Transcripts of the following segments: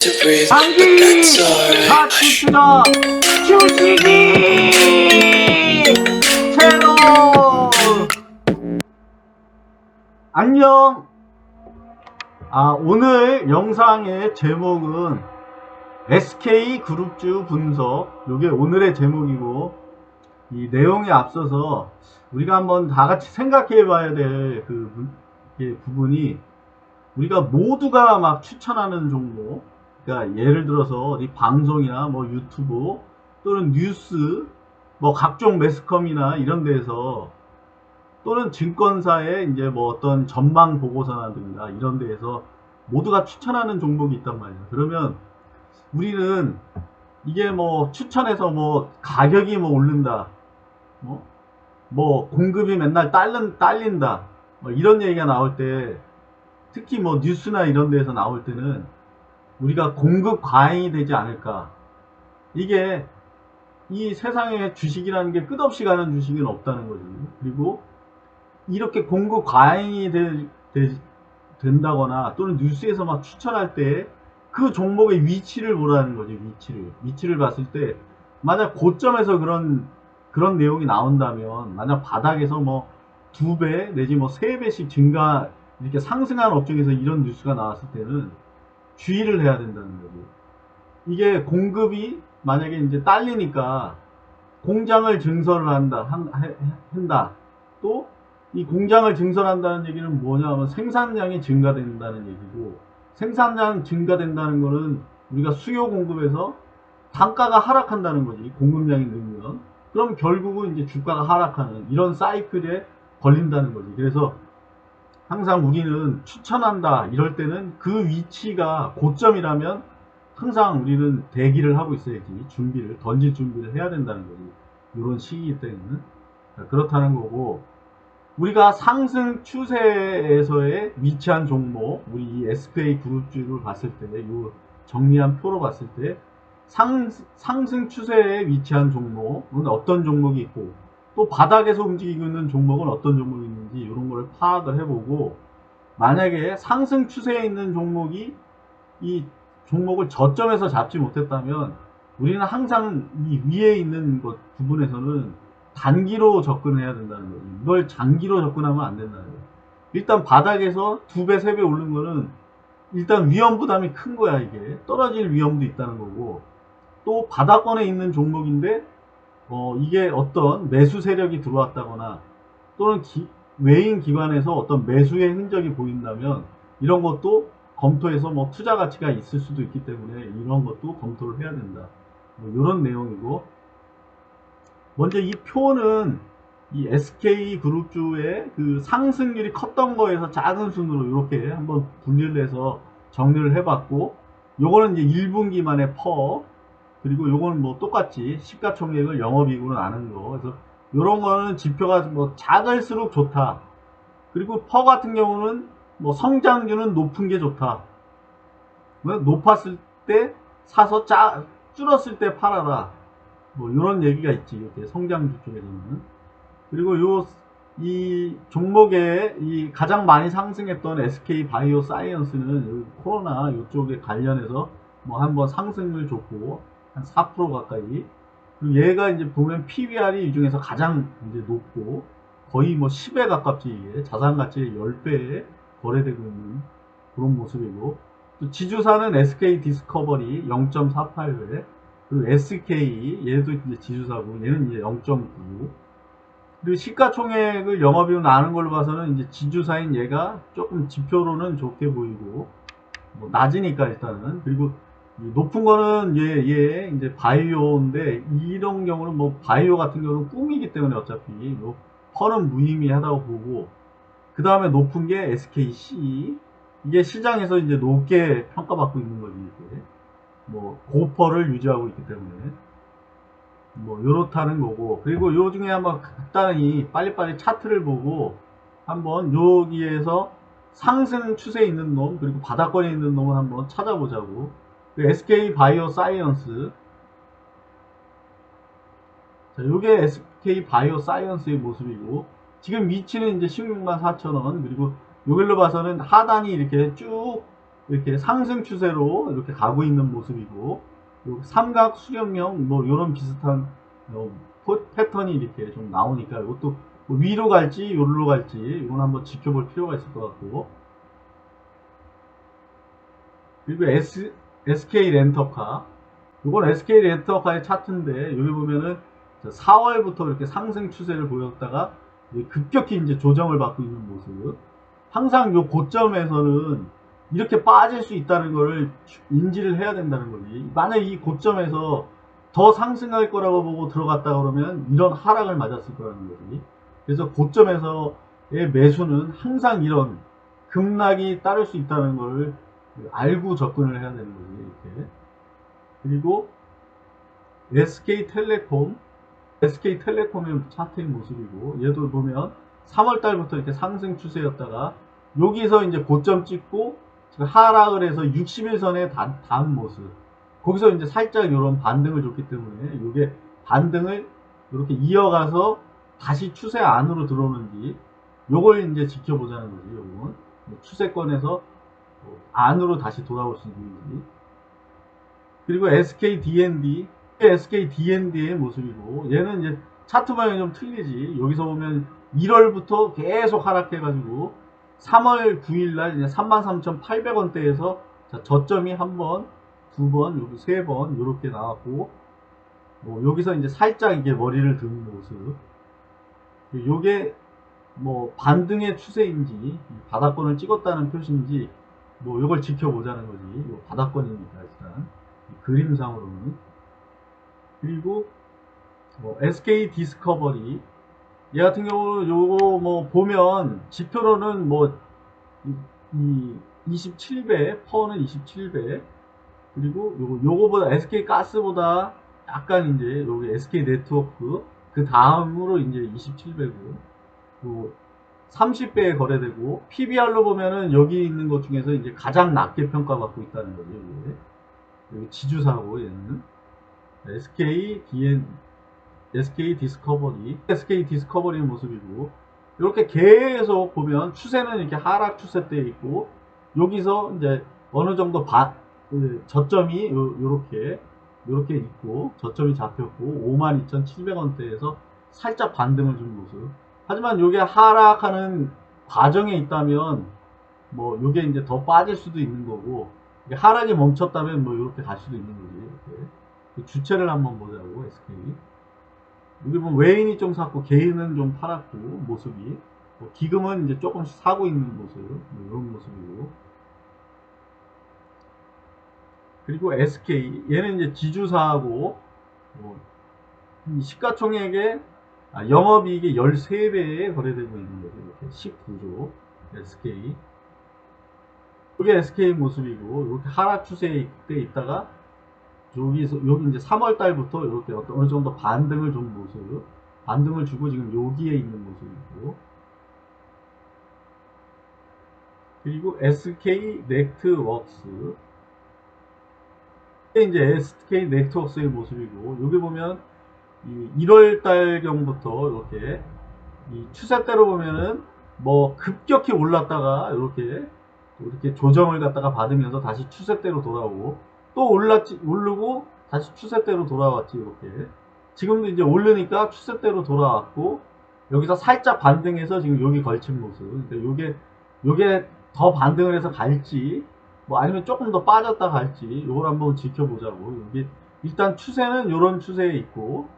장기 파트너 주식이 채널 안녕. 오늘 영상의 제목은 SK그룹주 분석, 요게 오늘의 제목이고, 이 내용에 앞서서 우리가 한번 다 같이 생각해 봐야 될 부분이, 우리가 모두가 막 추천하는 종목, 그러니까 예를 들어서 어디 방송이나 뭐 유튜브 또는 뉴스, 뭐 각종 매스컴이나 이런 데에서, 또는 증권사의 이제 뭐 어떤 전망 보고서라든가 이런 데에서 모두가 추천하는 종목이 있단 말이에요. 그러면 우리는 이게 뭐 추천해서 뭐 가격이 뭐 오른다, 뭐 공급이 맨날 딸린다, 뭐 이런 얘기가 나올 때, 특히 뭐 뉴스나 이런 데에서 나올 때는 우리가 공급 과잉이 되지 않을까. 이게 이 세상에 주식이라는 게 끝없이 가는 주식은 없다는 거지. 그리고 이렇게 공급 과잉이 된다거나 또는 뉴스에서 막 추천할 때 그 종목의 위치를 보라는 거지. 위치를 봤을 때, 만약 고점에서 그런 내용이 나온다면, 만약 바닥에서 뭐 2배 내지 뭐 3배씩 증가, 이렇게 상승한 업종에서 이런 뉴스가 나왔을 때는 주의를 해야 된다는 거지. 이게 공급이 만약에 이제 딸리니까 공장을 증설을 한다. 또 이 공장을 증설한다는 얘기는 뭐냐면 생산량이 증가된다는 얘기고, 생산량 증가된다는 거는 우리가 수요 공급에서 단가가 하락한다는 거지. 공급량이 늘면. 그럼 결국은 이제 주가가 하락하는 이런 사이클에 걸린다는 거지. 그래서 항상 우리는 추천한다 이럴 때는 그 위치가 고점이라면 항상 우리는 대기를 하고 있어야지. 던질 준비를 해야 된다는 거지. 이런 시기이기 때문에. 그렇다는 거고, 우리가 상승 추세에서의 위치한 종목, 우리 이 SK그룹주를 봤을 때, 이 정리한 표로 봤을 때 상승 추세에 위치한 종목은 어떤 종목이 있고, 또 바닥에서 움직이고 있는 종목은 어떤 종목이 있는지 이런 걸 파악을 해보고, 만약에 상승 추세에 있는 종목이 이 종목을 저점에서 잡지 못했다면 우리는 항상 이 위에 있는 것 부분에서는 단기로 접근해야 된다는 거예요. 이걸 장기로 접근하면 안 된다는 거예요. 일단 바닥에서 2배, 3배 오른 거는 일단 위험 부담이 큰 거야. 이게 떨어질 위험도 있다는 거고, 또 바닥권에 있는 종목인데 이게 어떤 매수 세력이 들어왔다거나 또는 외인 기관에서 어떤 매수의 흔적이 보인다면 이런 것도 검토해서 뭐 투자 가치가 있을 수도 있기 때문에 이런 것도 검토를 해야 된다. 뭐 이런 내용이고, 먼저 이 표는 이 SK그룹주의 그 상승률이 컸던 거에서 작은 순으로 이렇게 한번 분리를 해서 정리를 해봤고, 요거는 이제 1분기만의 퍼, 그리고 요거는 뭐 똑같이 시가총액을 영업이익으로 나눈 거. 그래서 요런 거는 지표가 뭐 작을수록 좋다. 그리고 퍼 같은 경우는 뭐 성장률은 높은 게 좋다. 높았을 때 사서 줄었을 때 팔아라. 뭐 이런 얘기가 있지. 이렇게 성장주 쪽에서는. 그리고 이 종목에 이 가장 많이 상승했던 SK 바이오 사이언스는 코로나 이쪽에 관련해서 뭐 한번 상승을 줬고 한 4% 가까이. 그리고 얘가 이제 보면 PBR이 이 중에서 가장 이제 높고 거의 뭐 10에 가깝지. 이게 자산 가치의 10배에 거래되고 있는 그런 모습이고, 또 지주사는 SK 디스커버리 0.48배, 그리고 SK 얘도 이제 지주사고 얘는 이제 0.9. 그리고 시가총액을 영업이익으로 나눈 걸로 봐서는 이제 지주사인 얘가 조금 지표로는 좋게 보이고, 뭐 낮으니까 일단은. 그리고 높은 거는 얘 이제 바이오인데, 이런 경우는 뭐 바이오 같은 경우는 꿈이기 때문에 어차피 뭐 퍼는 무의미하다고 보고, 그 다음에 높은 게 SKC. 이게 시장에서 이제 높게 평가받고 있는 거지. 이게 뭐 고퍼를 유지하고 있기 때문에 뭐 요렇다는 거고, 그리고 요 중에 한번 간단히 빨리빨리 차트를 보고 한번 여기에서 상승 추세에 있는 놈 그리고 바닥권에 있는 놈을 한번 찾아보자고. 그 SK 바이오 사이언스, 자 요게 SK 바이오 사이언스의 모습이고, 지금 위치는 이제 164,000원, 그리고 요걸로 봐서는 하단이 이렇게 쭉 이렇게 상승 추세로 이렇게 가고 있는 모습이고, 삼각 수렴형 뭐 이런 비슷한 패턴이 이렇게 좀 나오니까 이것도 뭐 위로 갈지 요로 갈지 이건 한번 지켜볼 필요가 있을 것 같고. 그리고 SK 렌터카, 이건 SK 렌터카의 차트인데 여기 보면은 4월부터 이렇게 상승 추세를 보였다가 급격히 이제 조정을 받고 있는 모습. 항상 요 고점에서는 이렇게 빠질 수 있다는 것을 인지를 해야 된다는 거지. 만약 이 고점에서 더 상승할 거라고 보고 들어갔다 그러면 이런 하락을 맞았을 거라는 거지. 그래서 고점에서의 매수는 항상 이런 급락이 따를 수 있다는 걸 알고 접근을 해야 되는 거지. 이렇게. 그리고 SK텔레콤의 차트의 모습이고, 얘도 보면 3월달부터 이렇게 상승 추세였다가 여기서 이제 고점 찍고 하락을 해서 60일선에 닿은 모습. 거기서 이제 살짝 이런 반등을 줬기 때문에 이게 반등을 이렇게 이어가서 다시 추세 안으로 들어오는지 요걸 이제 지켜보자는 거지. 요건 추세권에서 안으로 다시 돌아올 수 있는지. 그리고 SKDND의 모습이고, 얘는 이제 차트 방향이 좀 틀리지. 여기서 보면 1월부터 계속 하락해가지고 3월 9일날 33,800원대에서 저점이 한 번, 두 번, 여기 세 번 이렇게 나왔고, 뭐 여기서 이제 살짝 이게 머리를 드는 모습. 요게 뭐 반등의 추세인지 바닥권을 찍었다는 표시인지 뭐 이걸 지켜보자는 거지. 바닥권이니까 일단 그림상으로는. 그리고 SK 디스커버리, 얘 같은 경우는 요거 뭐 보면 지표로는 뭐 이 27배, 퍼는 27배, 그리고 요거보다 SK 가스보다 약간 이제 여기 SK 네트워크 그 다음으로 이제 27배고 30배에 거래되고, PBR로 보면은 여기 있는 것 중에서 이제 가장 낮게 평가받고 있다는 거죠. 이게. 여기 지주사고 얘는 SK 디스커버리 모습이고, 이렇게 계속 보면 추세는 이렇게 하락 추세 때 있고, 여기서 이제 어느 정도 저점이 요렇게 있고, 저점이 잡혔고 52,700원대에서 살짝 반등을 준 모습. 하지만 요게 하락하는 과정에 있다면 뭐 요게 이제 더 빠질 수도 있는 거고, 하락이 멈췄다면 뭐 이렇게 갈 수도 있는 거지. 이렇게. 주체를 한번 보자고. SK 여기 보면 외인이 좀 샀고 개인은 좀 팔았고 모습이, 기금은 이제 조금씩 사고 있는 모습, 이런 모습이고. 그리고 SK 얘는 이제 지주사하고 이 시가총액의 영업이익이 13배에 거래되고 있는 거죠. 이렇게 19조 SK. 이게 SK 모습이고, 이렇게 하락 추세에 있다가 여기 이제 3월 달부터 이렇게 어느 정도 반등을 준 모습, 반등을 주고 지금 여기에 있는 모습이고. 그리고 SK 네트웍스, 이제 SK 네트웍스의 모습이고, 여기 보면 1월 달경부터 이렇게 이 추세대로 보면은 뭐 급격히 올랐다가 이렇게 조정을 갖다가 받으면서 다시 추세대로 돌아오고, 또 오르고 다시 추세대로 돌아왔지. 이렇게 지금도 이제 오르니까 추세대로 돌아왔고, 여기서 살짝 반등해서 지금 여기 걸친 모습. 그러니까 요게 더 반등을 해서 갈지 뭐 아니면 조금 더 빠졌다 갈지 이걸 한번 지켜보자고. 여기 일단 추세는 이런 추세에 있고,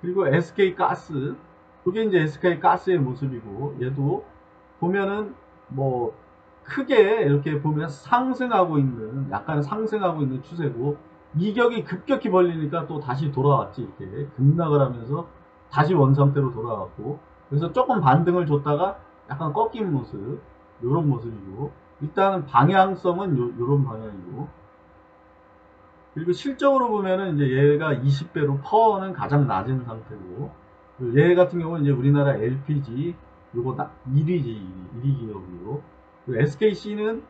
그리고 SK 가스, 이게 이제 SK 가스의 모습이고, 얘도 보면은 뭐 크게 이렇게 보면 약간 상승하고 있는 추세고, 이격이 급격히 벌리니까 또 다시 돌아왔지. 이렇게 급락을 하면서 다시 원상태로 돌아왔고, 그래서 조금 반등을 줬다가 약간 꺾인 모습, 요런 모습이고, 일단 방향성은 요런 방향이고. 그리고 실적으로 보면은 이제 얘가 20배로 퍼는 가장 낮은 상태고, 얘 같은 경우는 이제 우리나라 LPG 요거 1위 기업이고, SKC는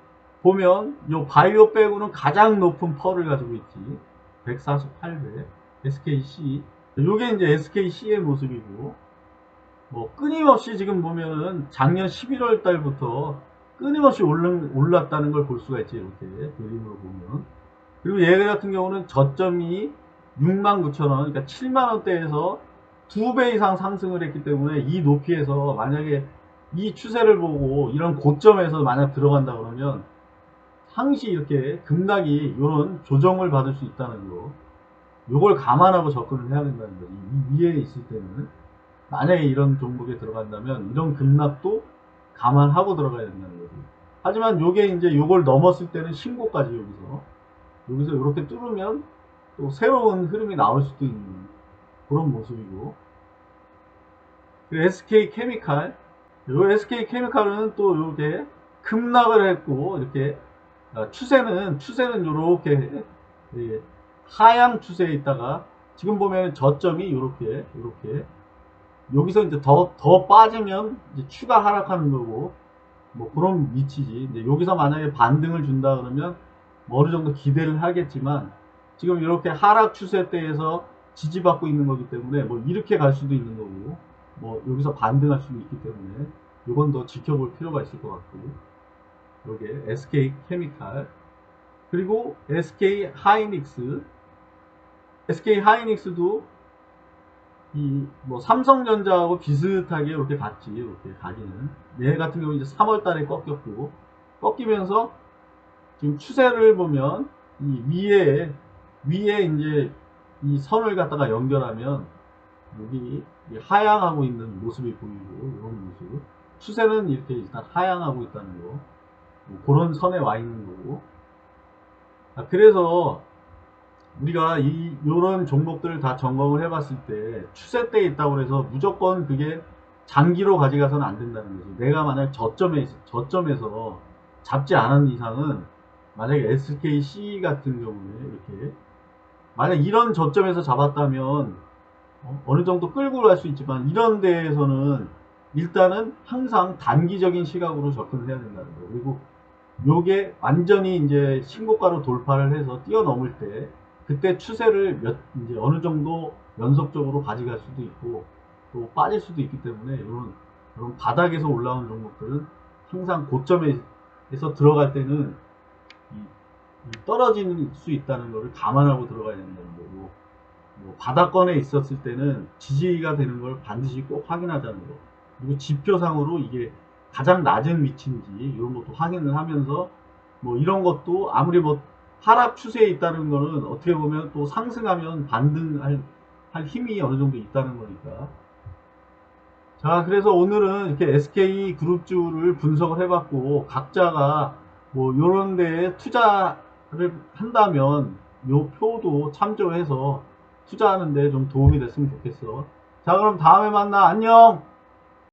보면 요 바이오 빼고는 가장 높은 펄을 가지고 있지. 148배 SKC. 요게 이제 SKC의 모습이고, 뭐 끊임없이 지금 보면은 작년 11월 달부터 끊임없이 올랐다는 걸 볼 수가 있지, 이렇게 그림으로 보면. 그리고 얘 같은 경우는 저점이 69,000원, 그러니까 7만원대에서 2배 이상 상승을 했기 때문에 이 높이에서 만약에 이 추세를 보고 이런 고점에서 만약 들어간다 그러면 상시 이렇게 급락이 이런 조정을 받을 수 있다는 거, 요걸 감안하고 접근을 해야 된다는 거지. 이 위에 있을 때는 만약에 이런 종목에 들어간다면 이런 급락도 감안하고 들어가야 된다는 거지. 하지만 요게 이제 요걸 넘었을 때는 신고까지 여기서 이렇게 뚫으면 또 새로운 흐름이 나올 수도 있는 그런 모습이고. 그리고 SK 케미칼, 요 SK 케미칼은 또 이렇게 급락을 했고, 이렇게 추세는 이렇게 하향 추세에 있다가 지금 보면 저점이 이렇게 여기서 이제 더 빠지면 이제 추가 하락하는 거고, 뭐 그런 위치지. 이제 여기서 만약에 반등을 준다 그러면 뭐 어느 정도 기대를 하겠지만 지금 이렇게 하락 추세대에서 지지받고 있는 거기 때문에 뭐 이렇게 갈 수도 있는 거고, 뭐 여기서 반등할 수도 있기 때문에 이건 더 지켜볼 필요가 있을 것 같고. 여기에 SK 케미칼, 그리고 SK 하이닉스. SK 하이닉스도 이 뭐 삼성전자하고 비슷하게 이렇게 갔지. 이렇게 가기는 얘 같은 경우 이제 3월 달에 꺾였고, 꺾이면서 지금 추세를 보면 이 위에 이제 이 선을 갖다가 연결하면 여기 하향하고 있는 모습이 보이고, 이런 모습. 추세는 이렇게 일단 하향하고 있다는 거, 뭐 그런 선에 와 있는 거고. 그래서 우리가 요런 종목들을 다 점검을 해봤을 때 추세대에 있다고 해서 무조건 그게 장기로 가져가서는 안 된다는 거지. 내가 만약 저점에서 잡지 않은 이상은, 만약에 SKC 같은 경우에 이렇게 만약 이런 저점에서 잡았다면 어느 정도 끌고 갈 수 있지만, 이런 데에서는 일단은 항상 단기적인 시각으로 접근을 해야 된다는 거. 그리고 요게 완전히 이제 신고가로 돌파를 해서 뛰어넘을 때 그때 추세를 이제 어느 정도 연속적으로 가져갈 수도 있고 또 빠질 수도 있기 때문에, 이런 바닥에서 올라온 종목들은 항상 고점에서 들어갈 때는 떨어질 수 있다는 것을 감안하고 들어가야 된다는 거고, 뭐 바닥권에 있었을 때는 지지가 되는 걸 반드시 꼭 확인하자는 거. 그리고 지표상으로 이게 가장 낮은 위치인지 이런 것도 확인을 하면서, 뭐 이런 것도 아무리 뭐 하락 추세에 있다는 거는 어떻게 보면 또 상승하면 반등할 힘이 어느 정도 있다는 거니까. 자, 그래서 오늘은 이렇게 SK 그룹주를 분석을 해봤고, 각자가 뭐 요런 데에 투자를 한다면 요 표도 참조해서 투자하는데 좀 도움이 됐으면 좋겠어. 자, 그럼 다음에 만나. 안녕.